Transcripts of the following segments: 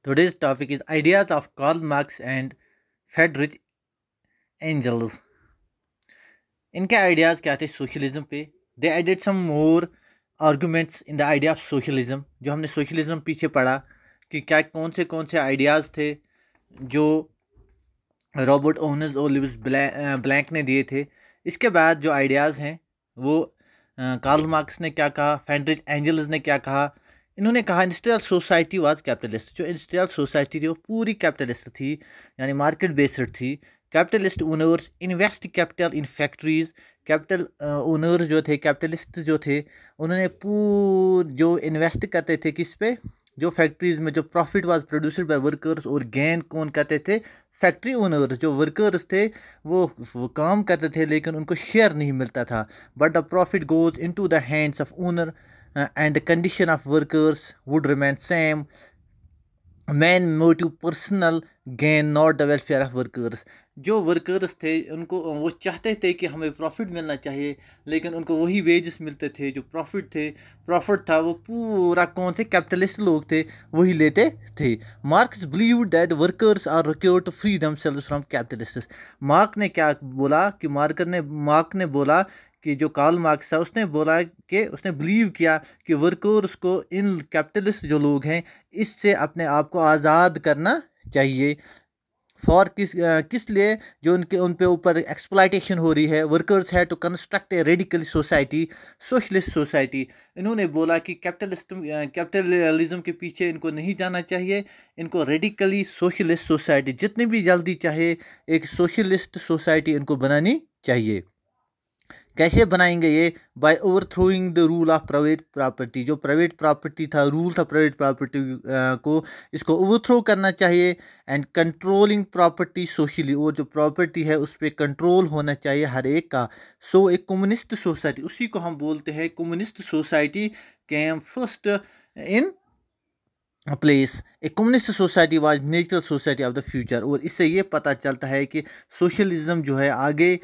Today's topic is ideas of Karl Marx and Friedrich Engels. इनके ideas क्या थे socialism पे. They added some more arguments in the idea of socialism. जो हमने socialism पीछे पढ़ा कि क्या कौन से आइडियाज़ थे जो रॉबर्ट ओवन्स और लुईस ब्लैंक ने दिए थे. इसके बाद जो आइडियाज़ हैं वो कार्ल मार्क्स ने क्या कहा, फ्रेडरिक एंजल्स ने क्या कहा. इन्होंने कहा इंडस्ट्रियल सोसाइटी वाज कैपिटलिस्ट. जो इंडस्ट्रियल सोसाइटी थी वो पूरी कैपिटलिस्ट थी, यानी मार्केट बेस्ड थी. Capitalist owners invest capital in factories. Capital owners जो थे, कैपिटलिस्ट जो थे, उन्होंने जो इन्वेस्ट करते थे किस पे, जो फैक्ट्रीज में जो profit was produced by workers, और गेन कौन करते थे, फैक्ट्री ओनर्स. जो वर्कर्स थे वो काम करते थे लेकिन उनको शेयर नहीं मिलता था. But the profit goes into the hands of owner and the condition of workers would remain same. Main motive personal gain, not the welfare of workers. जो वर्कर्स थे उनको वो चाहते थे कि हमें प्रॉफिट मिलना चाहिए, लेकिन उनको वही वेजेस मिलते थे. जो प्रॉफिट था वो पूरा कौन से कैपिटलिस्ट लोग थे वही लेते थे. Marx believe that workers are required to free themselves from capitalist. Marx ने क्या बोला कि मार्क ने बोला कि जो कार्ल मार्क्स था उसने बोला कि उसने बिलीव किया कि वर्कर्स को इन कैपिटलिस्ट जो लोग हैं इससे अपने आप को आज़ाद करना चाहिए. फॉर किस लिए, जो उन पे ऊपर एक्सप्लॉयटेशन हो रही है. Workers have to construct a radical society, socialist society. इन्होंने बोला कि कैपिटलिज्म के पीछे इनको नहीं जाना चाहिए, इनको रेडिकली सोशलिस्ट सोसाइटी जितनी भी जल्दी चाहे एक सोशलिस्ट सोसाइटी इनको बनानी चाहिए. कैसे बनाएंगे ये? By overthrowing the rule of private property. जो प्राइवेट प्रॉपर्टी था, रूल था प्राइवेट प्रॉपर्टी को, इसको ओवरथ्रो करना चाहिए. एंड कंट्रोलिंग प्रॉपर्टी सोशली, और जो प्रॉपर्टी है उस पर कंट्रोल होना चाहिए हर एक का. सो एक कम्युनिस्ट सोसाइटी, उसी को हम बोलते हैं communist society, came first in place. A communist society was natural society of the future. और इससे ये पता चलता है कि सोशलिज्म जो है आगे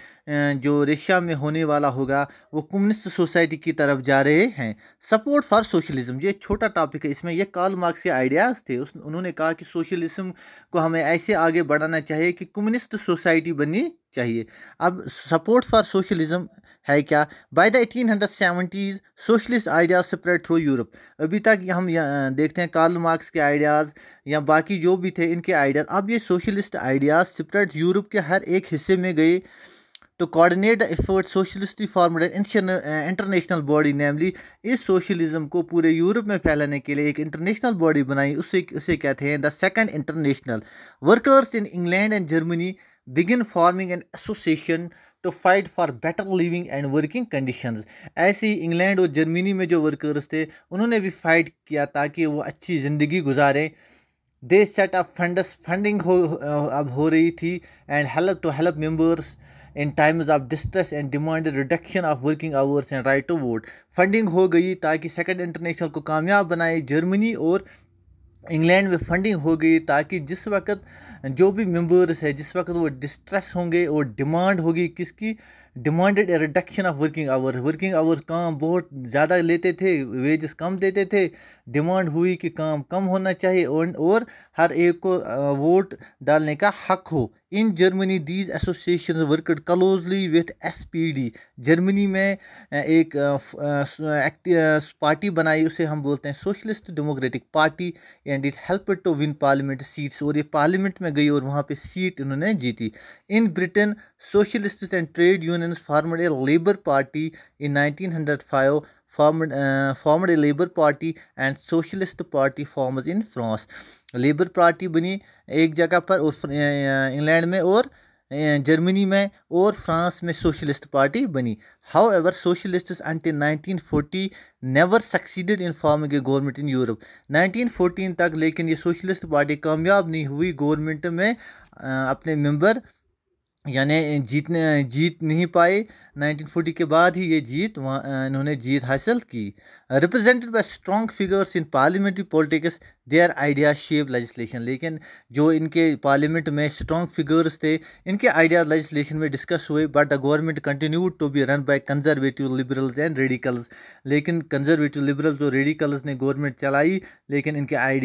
जो रशिया में होने वाला होगा वो कम्युनिस्ट सोसाइटी की तरफ जा रहे हैं. सपोर्ट फॉर सोशलिज्म, ये छोटा टॉपिक है, इसमें ये कार्ल मार्क्स के आइडियाज़ थे. उन्होंने कहा कि सोशलिज्म को हमें ऐसे आगे बढ़ाना चाहिए कि कम्युनिस्ट सोसाइटी बननी चाहिए. अब सपोर्ट फॉर सोशलिज्म है क्या? By the 1870s socialist ideas spread through Europe. अभी तक हम देखते हैं कार्ल मार्क्स के आइडियाज़ या बाकी जो भी थे इनके आइडियाज़, अब ये सोशलिस्ट आइडियाज़ स्प्रेड यूरोप के हर एक हिस्से में गए. To coordinate the effort socialist formed international body, namely इस सोशलिज्म को पूरे यूरोप में फैलाने के लिए एक इंटरनेशनल बॉडी बनाई. उसे कहते हैं the second international. Workers in England and Germany begin forming an association to fight for better living and working conditions. ऐसे ही इंग्लैंड और जर्मनी में जो वर्कर्स थे उन्होंने भी फाइट किया ताकि वो अच्छी ज़िंदगी गुजारें. दे सेट अप फंडिंग अब हो रही थी and help members in times of distress and demand reduction of working hours and right to vote. Funding हो गई ताकि सेकंड इंटरनेशनल को कामयाब बनाए. जर्मनी और इंग्लैंड में फंडिंग हो गई ताकि जिस वक्त जो भी मेंबर्स है जिस वक्त वो डिस्ट्रेस होंगे और डिमांड होगी किसकी, demanded reduction of working hours काम बहुत ज़्यादा लेते थे, वेजेस कम देते थे. डिमांड हुई कि काम कम होना चाहिए और हर एक को वोट डालने का हक हो. In Germany these association worked closely with SPD. Germany में एक पार्टी बनाई, उसे हम बोलते हैं socialist democratic party. And it help to win parliament seats. और ये पार्लियामेंट में गई और वहाँ पे सीट इन्होंने जीती. In Britain socialist and trade unions formed a labour party in 1905. formed a Labour Party and Socialist Party forms in France. Labour party बनी एक जगह पर, और इंग्लैंड में और जर्मनी में, और फ्रांस में सोशलिस्ट पार्टी बनी. However socialists until 1940 never succeeded in forming a government in Europe. 1914 तक लेकिन ये सोशलिस्ट पार्टी कामयाब नहीं हुई गवर्नमेंट में अपने मेंबर यानी जीत नहीं पाए. 1940 के बाद ही ये इन्होंने जीत हासिल की. Represented by strong figures in parliamentary politics their idea shape legislation. लेकिन जो इनके पार्लियामेंट में स्ट्रॉन्ग फिगर्स थे इनके आइडिया लेजिस्लेशन में डिस्कस हुए. But the government continued to be run by conservative liberals and radicals. लेकिन कंजर्वेटिव लिबरल्स और रेडिकल्स ने गवर्नमेंट चलाई लेकिन इनके आइडिया